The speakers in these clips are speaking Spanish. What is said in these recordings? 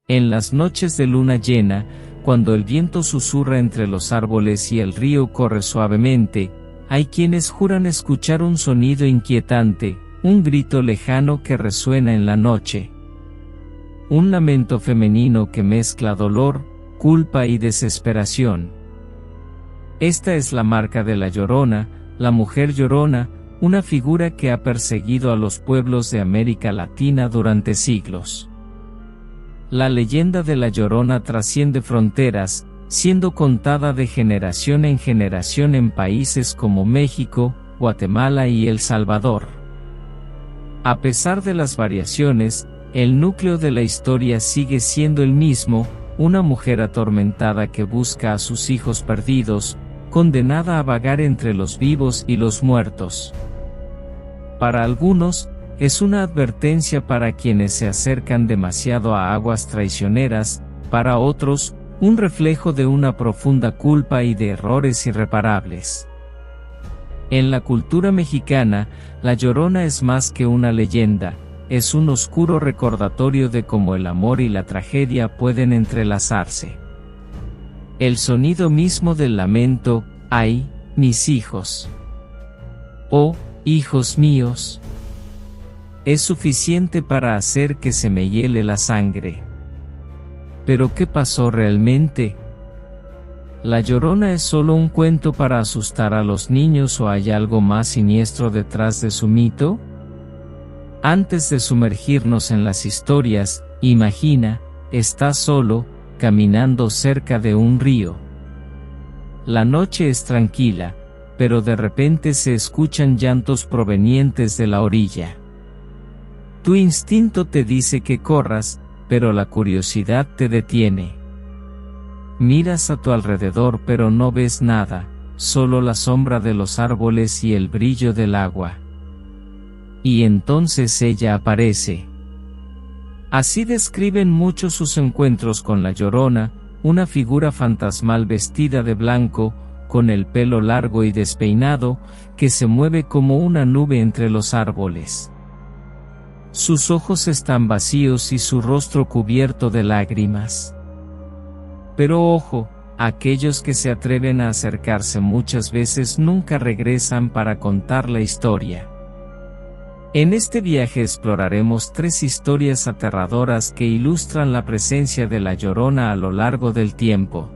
En las noches de luna llena, cuando el viento susurra entre los árboles y el río corre suavemente, hay quienes juran escuchar un sonido inquietante, un grito lejano que resuena en la noche. Un lamento femenino que mezcla dolor, culpa y desesperación. Esta es la marca de la Llorona, la mujer llorona, una figura que ha perseguido a los pueblos de América Latina durante siglos. La leyenda de la Llorona trasciende fronteras, siendo contada de generación en generación en países como México, Guatemala y El Salvador. A pesar de las variaciones, el núcleo de la historia sigue siendo el mismo, una mujer atormentada que busca a sus hijos perdidos, condenada a vagar entre los vivos y los muertos. Para algunos, es una advertencia para quienes se acercan demasiado a aguas traicioneras, para otros, un reflejo de una profunda culpa y de errores irreparables. En la cultura mexicana, la Llorona es más que una leyenda, es un oscuro recordatorio de cómo el amor y la tragedia pueden entrelazarse. El sonido mismo del lamento, ¡ay, mis hijos! ¡Oh, hijos míos! Es suficiente para hacer que se me hiele la sangre. ¿Pero qué pasó realmente? ¿La Llorona es solo un cuento para asustar a los niños o hay algo más siniestro detrás de su mito? Antes de sumergirnos en las historias, imagina, estás solo, caminando cerca de un río. La noche es tranquila, pero de repente se escuchan llantos provenientes de la orilla. Tu instinto te dice que corras, pero la curiosidad te detiene. Miras a tu alrededor pero no ves nada, solo la sombra de los árboles y el brillo del agua. Y entonces ella aparece. Así describen muchos sus encuentros con la Llorona, una figura fantasmal vestida de blanco, con el pelo largo y despeinado, que se mueve como una nube entre los árboles. Sus ojos están vacíos y su rostro cubierto de lágrimas. Pero ojo, aquellos que se atreven a acercarse muchas veces nunca regresan para contar la historia. En este viaje exploraremos 3 historias aterradoras que ilustran la presencia de la Llorona a lo largo del tiempo.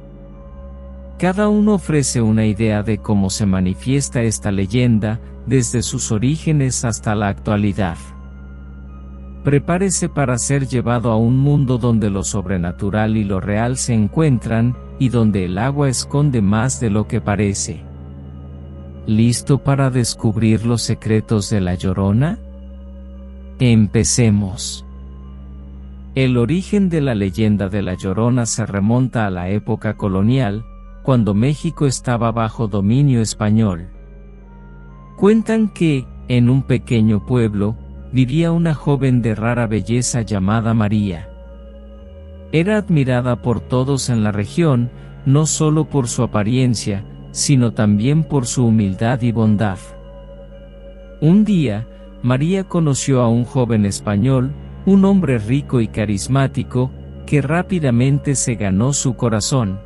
Cada uno ofrece una idea de cómo se manifiesta esta leyenda, desde sus orígenes hasta la actualidad. Prepárese para ser llevado a un mundo donde lo sobrenatural y lo real se encuentran, y donde el agua esconde más de lo que parece. ¿Listo para descubrir los secretos de la Llorona? Empecemos. El origen de la leyenda de la Llorona se remonta a la época colonial, cuando México estaba bajo dominio español. Cuentan que, en un pequeño pueblo, vivía una joven de rara belleza llamada María. Era admirada por todos en la región, no solo por su apariencia, sino también por su humildad y bondad. Un día, María conoció a un joven español, un hombre rico y carismático, que rápidamente se ganó su corazón.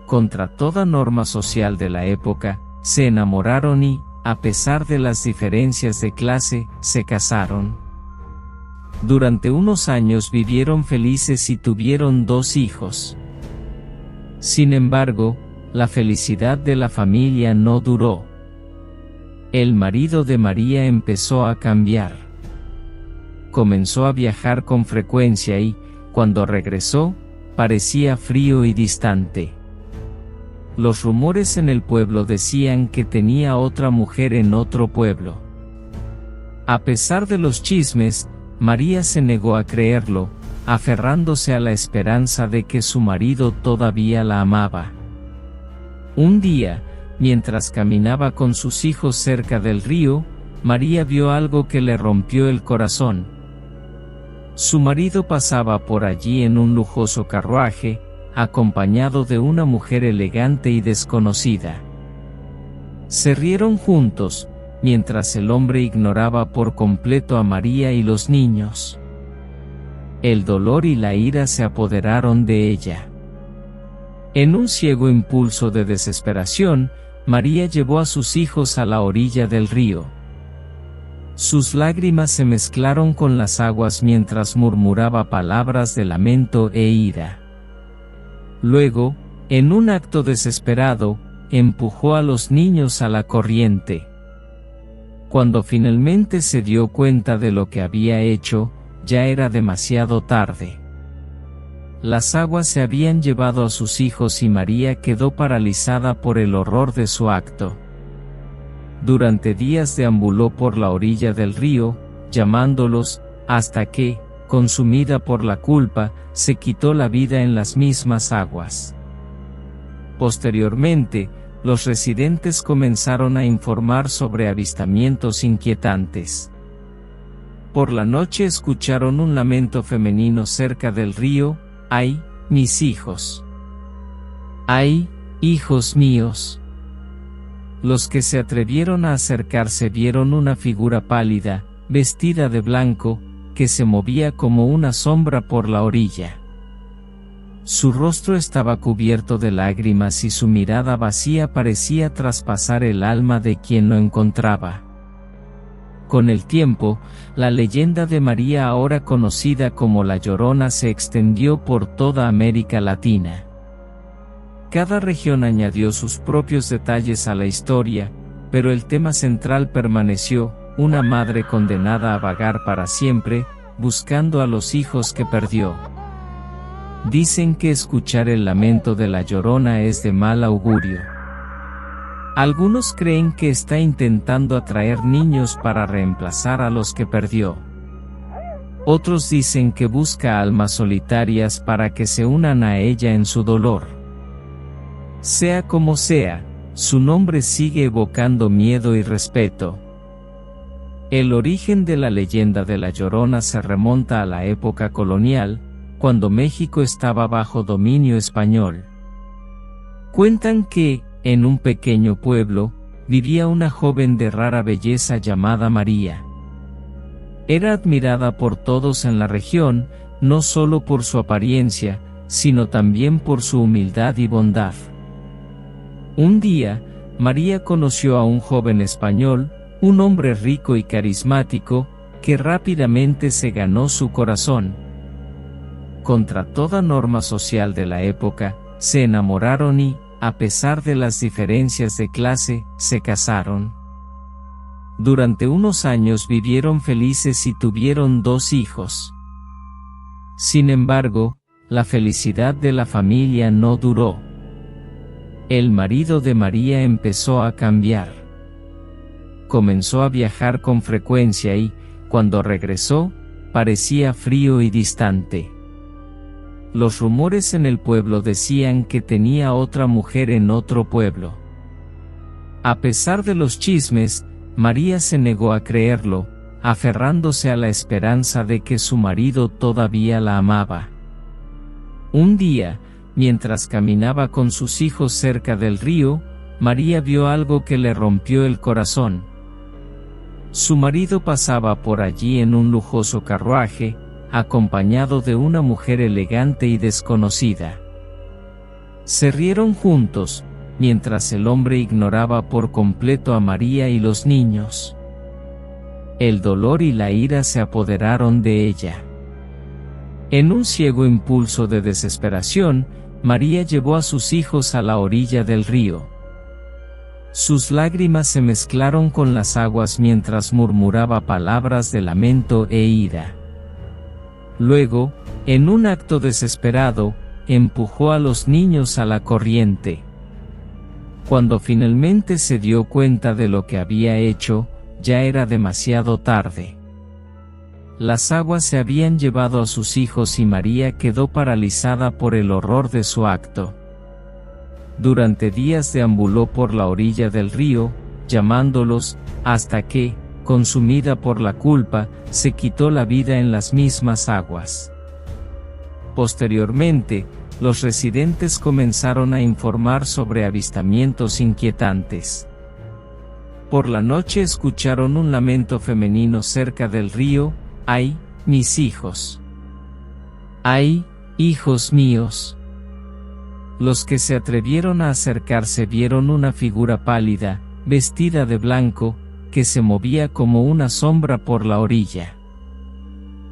Contra toda norma social de la época, se enamoraron y, a pesar de las diferencias de clase, se casaron. Durante unos años vivieron felices y tuvieron 2 hijos. Sin embargo, la felicidad de la familia no duró. El marido de María empezó a cambiar. Comenzó a viajar con frecuencia y, cuando regresó, parecía frío y distante. Los rumores en el pueblo decían que tenía otra mujer en otro pueblo. A pesar de los chismes, María se negó a creerlo, aferrándose a la esperanza de que su marido todavía la amaba. Un día, mientras caminaba con sus hijos cerca del río, María vio algo que le rompió el corazón. Su marido pasaba por allí en un lujoso carruaje, acompañado de una mujer elegante y desconocida. Se rieron juntos, mientras el hombre ignoraba por completo a María y los niños. El dolor y la ira se apoderaron de ella. En un ciego impulso de desesperación, María llevó a sus hijos a la orilla del río. Sus lágrimas se mezclaron con las aguas mientras murmuraba palabras de lamento e ira. Luego, en un acto desesperado, empujó a los niños a la corriente. Cuando finalmente se dio cuenta de lo que había hecho, ya era demasiado tarde. Las aguas se habían llevado a sus hijos y María quedó paralizada por el horror de su acto. Durante días deambuló por la orilla del río, llamándolos, hasta que, consumida por la culpa, se quitó la vida en las mismas aguas. Posteriormente, los residentes comenzaron a informar sobre avistamientos inquietantes. Por la noche escucharon un lamento femenino cerca del río: ¡ay, mis hijos! ¡Ay, hijos míos! Los que se atrevieron a acercarse vieron una figura pálida, vestida de blanco, que se movía como una sombra por la orilla. Su rostro estaba cubierto de lágrimas y su mirada vacía parecía traspasar el alma de quien lo encontraba. Con el tiempo, la leyenda de María, ahora conocida como La Llorona, se extendió por toda América Latina. Cada región añadió sus propios detalles a la historia, pero el tema central permaneció: una madre condenada a vagar para siempre, buscando a los hijos que perdió. Dicen que escuchar el lamento de la Llorona es de mal augurio. Algunos creen que está intentando atraer niños para reemplazar a los que perdió. Otros dicen que busca almas solitarias para que se unan a ella en su dolor. Sea como sea, su nombre sigue evocando miedo y respeto. El origen de la leyenda de la Llorona se remonta a la época colonial, cuando México estaba bajo dominio español. Cuentan que, en un pequeño pueblo, vivía una joven de rara belleza llamada María. Era admirada por todos en la región, no solo por su apariencia, sino también por su humildad y bondad. Un día, María conoció a un joven español, un hombre rico y carismático, que rápidamente se ganó su corazón. Contra toda norma social de la época, se enamoraron y, a pesar de las diferencias de clase, se casaron. Durante unos años vivieron felices y tuvieron 2 hijos. Sin embargo, la felicidad de la familia no duró. El marido de María empezó a cambiar. Comenzó a viajar con frecuencia y, cuando regresó, parecía frío y distante. Los rumores en el pueblo decían que tenía otra mujer en otro pueblo. A pesar de los chismes, María se negó a creerlo, aferrándose a la esperanza de que su marido todavía la amaba. Un día, mientras caminaba con sus hijos cerca del río, María vio algo que le rompió el corazón. Su marido pasaba por allí en un lujoso carruaje, acompañado de una mujer elegante y desconocida. Se rieron juntos, mientras el hombre ignoraba por completo a María y los niños. El dolor y la ira se apoderaron de ella. En un ciego impulso de desesperación, María llevó a sus hijos a la orilla del río. Sus lágrimas se mezclaron con las aguas mientras murmuraba palabras de lamento e ira. Luego, en un acto desesperado, empujó a los niños a la corriente. Cuando finalmente se dio cuenta de lo que había hecho, ya era demasiado tarde. Las aguas se habían llevado a sus hijos y María quedó paralizada por el horror de su acto. Durante días deambuló por la orilla del río, llamándolos, hasta que, consumida por la culpa, se quitó la vida en las mismas aguas. Posteriormente, los residentes comenzaron a informar sobre avistamientos inquietantes. Por la noche escucharon un lamento femenino cerca del río: ¡ay, mis hijos! ¡Ay, hijos míos! Los que se atrevieron a acercarse vieron una figura pálida, vestida de blanco, que se movía como una sombra por la orilla.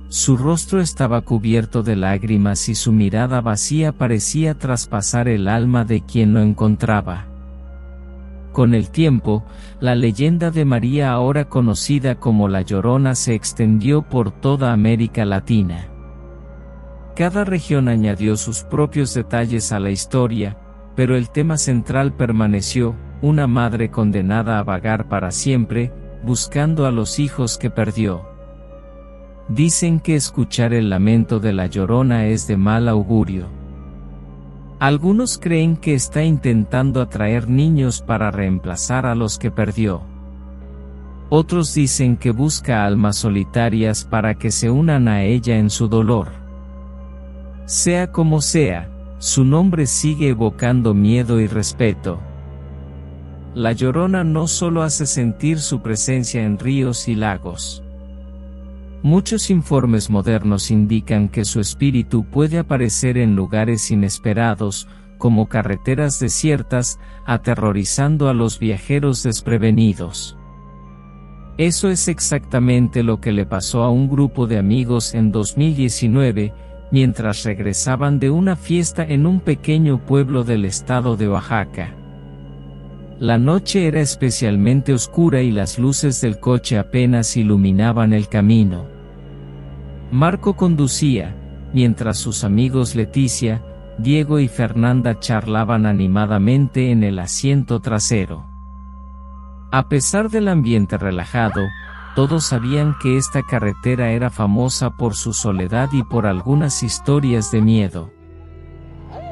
Su rostro estaba cubierto de lágrimas y su mirada vacía parecía traspasar el alma de quien lo encontraba. Con el tiempo, la leyenda de María, ahora conocida como La Llorona, se extendió por toda América Latina. Cada región añadió sus propios detalles a la historia, pero el tema central permaneció: una madre condenada a vagar para siempre, buscando a los hijos que perdió. Dicen que escuchar el lamento de la Llorona es de mal augurio. Algunos creen que está intentando atraer niños para reemplazar a los que perdió. Otros dicen que busca almas solitarias para que se unan a ella en su dolor. Sea como sea, su nombre sigue evocando miedo y respeto. La Llorona no solo hace sentir su presencia en ríos y lagos. Muchos informes modernos indican que su espíritu puede aparecer en lugares inesperados, como carreteras desiertas, aterrorizando a los viajeros desprevenidos. Eso es exactamente lo que le pasó a un grupo de amigos en 2019, mientras regresaban de una fiesta en un pequeño pueblo del estado de Oaxaca. La noche era especialmente oscura y las luces del coche apenas iluminaban el camino. Marco conducía, mientras sus amigos Leticia, Diego y Fernanda charlaban animadamente en el asiento trasero. A pesar del ambiente relajado, todos sabían que esta carretera era famosa por su soledad y por algunas historias de miedo.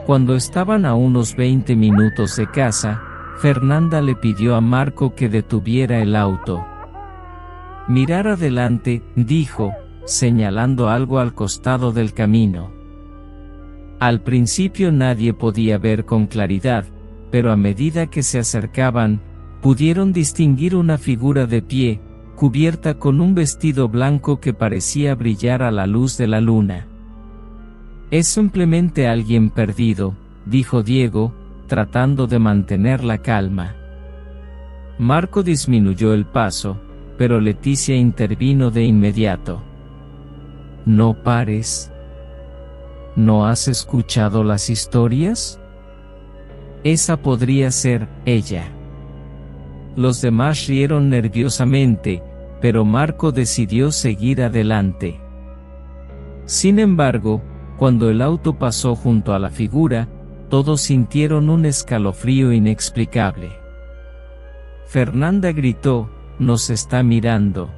Cuando estaban a unos 20 minutos de casa, Fernanda le pidió a Marco que detuviera el auto. «Mirar adelante», dijo, señalando algo al costado del camino. Al principio nadie podía ver con claridad, pero a medida que se acercaban, pudieron distinguir una figura de pie, cubierta con un vestido blanco que parecía brillar a la luz de la luna. «Es simplemente alguien perdido», dijo Diego, tratando de mantener la calma. Marco disminuyó el paso, pero Leticia intervino de inmediato. «No pares. ¿No has escuchado las historias? Esa podría ser ella». Los demás rieron nerviosamente, pero Marco decidió seguir adelante. Sin embargo, cuando el auto pasó junto a la figura, todos sintieron un escalofrío inexplicable. Fernanda gritó: «Nos está mirando».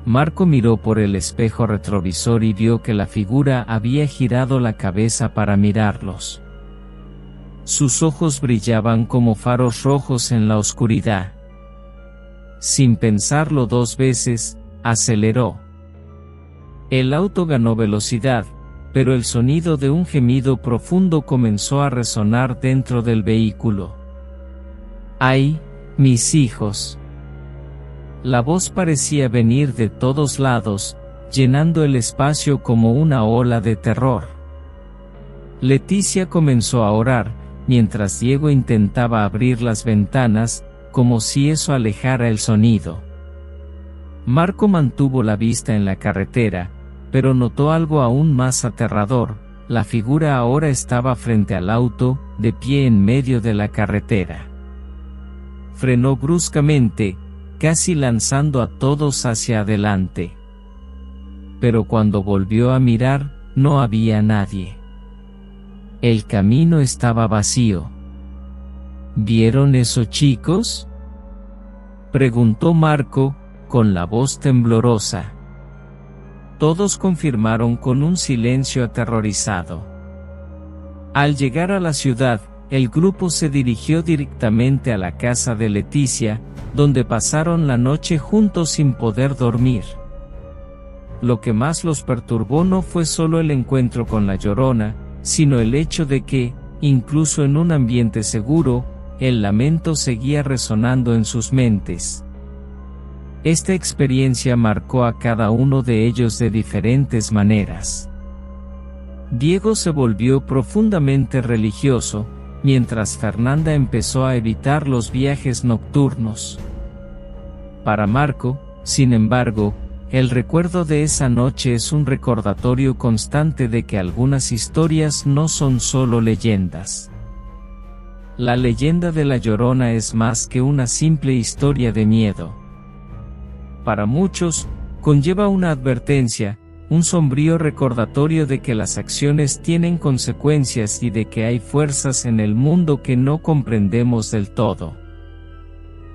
Marco miró por el espejo retrovisor y vio que la figura había girado la cabeza para mirarlos. Sus ojos brillaban como faros rojos en la oscuridad. Sin pensarlo dos veces, aceleró. El auto ganó velocidad, pero el sonido de un gemido profundo comenzó a resonar dentro del vehículo. «¡Ay, mis hijos!». La voz parecía venir de todos lados, llenando el espacio como una ola de terror. Leticia comenzó a orar, mientras Diego intentaba abrir las ventanas, como si eso alejara el sonido. Marco mantuvo la vista en la carretera, pero notó algo aún más aterrador: la figura ahora estaba frente al auto, de pie en medio de la carretera. Frenó bruscamente, casi lanzando a todos hacia adelante. Pero cuando volvió a mirar, no había nadie. El camino estaba vacío. ¿Vieron eso, chicos?, preguntó Marco, con la voz temblorosa. Todos confirmaron con un silencio aterrorizado. Al llegar a la ciudad, el grupo se dirigió directamente a la casa de Leticia, donde pasaron la noche juntos sin poder dormir. Lo que más los perturbó no fue solo el encuentro con la Llorona, sino el hecho de que, incluso en un ambiente seguro, el lamento seguía resonando en sus mentes. Esta experiencia marcó a cada uno de ellos de diferentes maneras. Diego se volvió profundamente religioso, mientras Fernanda empezó a evitar los viajes nocturnos. Para Marco, sin embargo, el recuerdo de esa noche es un recordatorio constante de que algunas historias no son solo leyendas. La leyenda de La Llorona es más que una simple historia de miedo. Para muchos, conlleva una advertencia, un sombrío recordatorio de que las acciones tienen consecuencias y de que hay fuerzas en el mundo que no comprendemos del todo.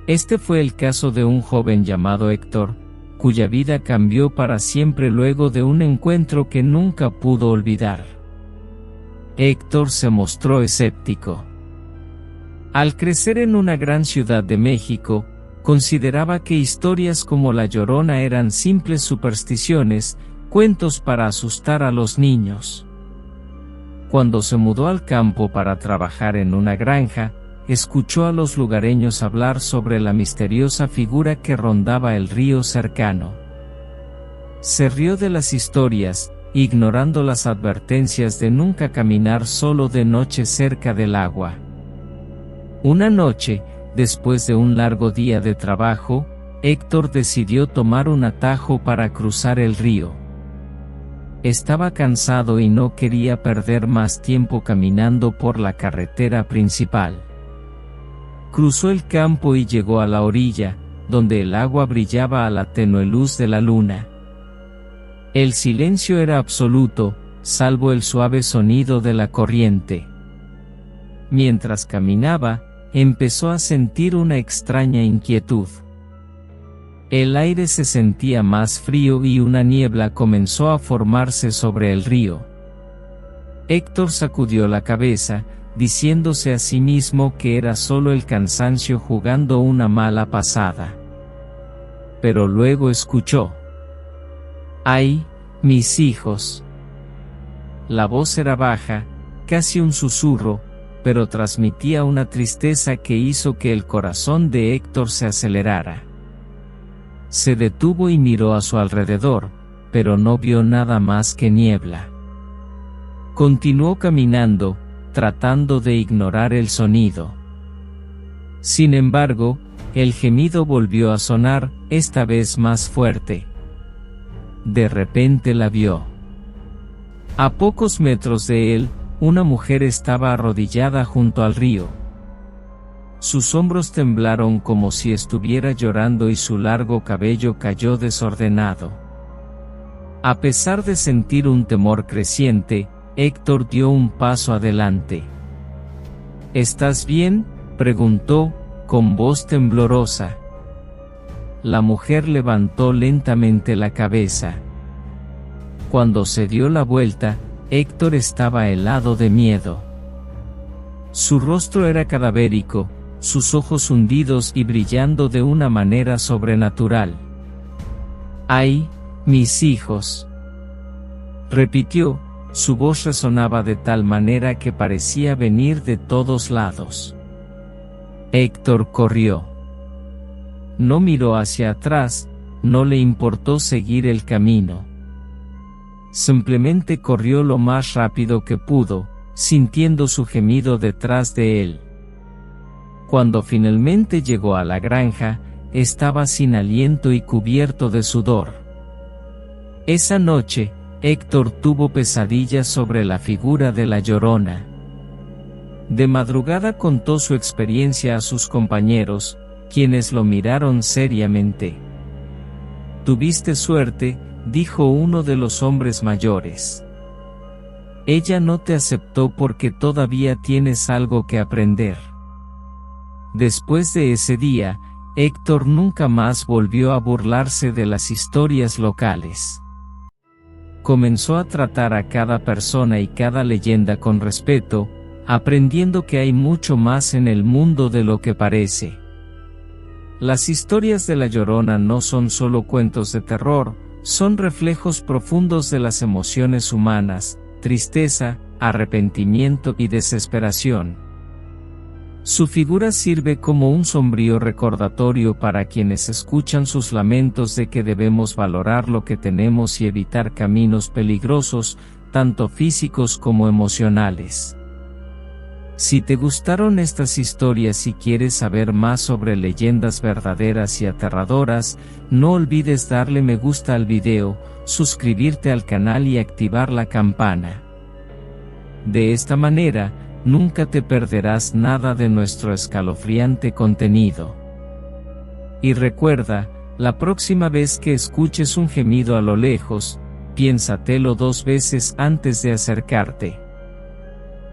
Este fue el caso de un joven llamado Héctor, cuya vida cambió para siempre luego de un encuentro que nunca pudo olvidar. Héctor se mostró escéptico. Al crecer en una gran ciudad de México, consideraba que historias como La Llorona eran simples supersticiones, cuentos para asustar a los niños. Cuando se mudó al campo para trabajar en una granja, escuchó a los lugareños hablar sobre la misteriosa figura que rondaba el río cercano. Se rió de las historias, ignorando las advertencias de nunca caminar solo de noche cerca del agua. Una noche, después de un largo día de trabajo, Héctor decidió tomar un atajo para cruzar el río. Estaba cansado y no quería perder más tiempo caminando por la carretera principal. Cruzó el campo y llegó a la orilla, donde el agua brillaba a la tenue luz de la luna. El silencio era absoluto, salvo el suave sonido de la corriente. Mientras caminaba, empezó a sentir una extraña inquietud. El aire se sentía más frío y una niebla comenzó a formarse sobre el río. Héctor sacudió la cabeza, diciéndose a sí mismo que era solo el cansancio jugando una mala pasada. Pero luego escuchó: ¡ay, mis hijos! La voz era baja, casi un susurro, pero transmitía una tristeza que hizo que el corazón de Héctor se acelerara. Se detuvo y miró a su alrededor, pero no vio nada más que niebla. Continuó caminando, tratando de ignorar el sonido. Sin embargo, el gemido volvió a sonar, esta vez más fuerte. De repente la vio. A pocos metros de él, una mujer estaba arrodillada junto al río. Sus hombros temblaron como si estuviera llorando y su largo cabello cayó desordenado. A pesar de sentir un temor creciente, Héctor dio un paso adelante. ¿Estás bien?, preguntó, con voz temblorosa. La mujer levantó lentamente la cabeza. Cuando se dio la vuelta, Héctor estaba helado de miedo. Su rostro era cadavérico, sus ojos hundidos y brillando de una manera sobrenatural. ¡Ay, mis hijos!, repitió. Su voz resonaba de tal manera que parecía venir de todos lados. Héctor corrió. No miró hacia atrás, no le importó seguir el camino. Simplemente corrió lo más rápido que pudo, sintiendo su gemido detrás de él. Cuando finalmente llegó a la granja, estaba sin aliento y cubierto de sudor. Esa noche, Héctor tuvo pesadillas sobre la figura de La Llorona. De madrugada contó su experiencia a sus compañeros, quienes lo miraron seriamente. «Tuviste suerte», dijo uno de los hombres mayores. «Ella no te aceptó porque todavía tienes algo que aprender». Después de ese día, Héctor nunca más volvió a burlarse de las historias locales. Comenzó a tratar a cada persona y cada leyenda con respeto, aprendiendo que hay mucho más en el mundo de lo que parece. Las historias de La Llorona no son solo cuentos de terror, son reflejos profundos de las emociones humanas, tristeza, arrepentimiento y desesperación. Su figura sirve como un sombrío recordatorio para quienes escuchan sus lamentos de que debemos valorar lo que tenemos y evitar caminos peligrosos, tanto físicos como emocionales. Si te gustaron estas historias y quieres saber más sobre leyendas verdaderas y aterradoras, no olvides darle me gusta al video, suscribirte al canal y activar la campana. De esta manera, nunca te perderás nada de nuestro escalofriante contenido. Y recuerda, la próxima vez que escuches un gemido a lo lejos, piénsatelo 2 veces antes de acercarte.